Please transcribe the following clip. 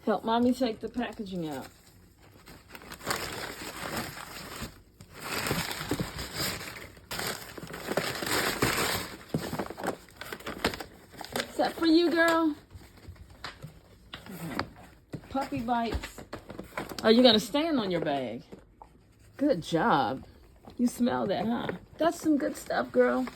Help mommy take the packaging out. Is that for you, girl? Okay. Puppy bites. Oh, you're gonna stand on your bag. Good job. You smell that, huh? That's some good stuff, girl.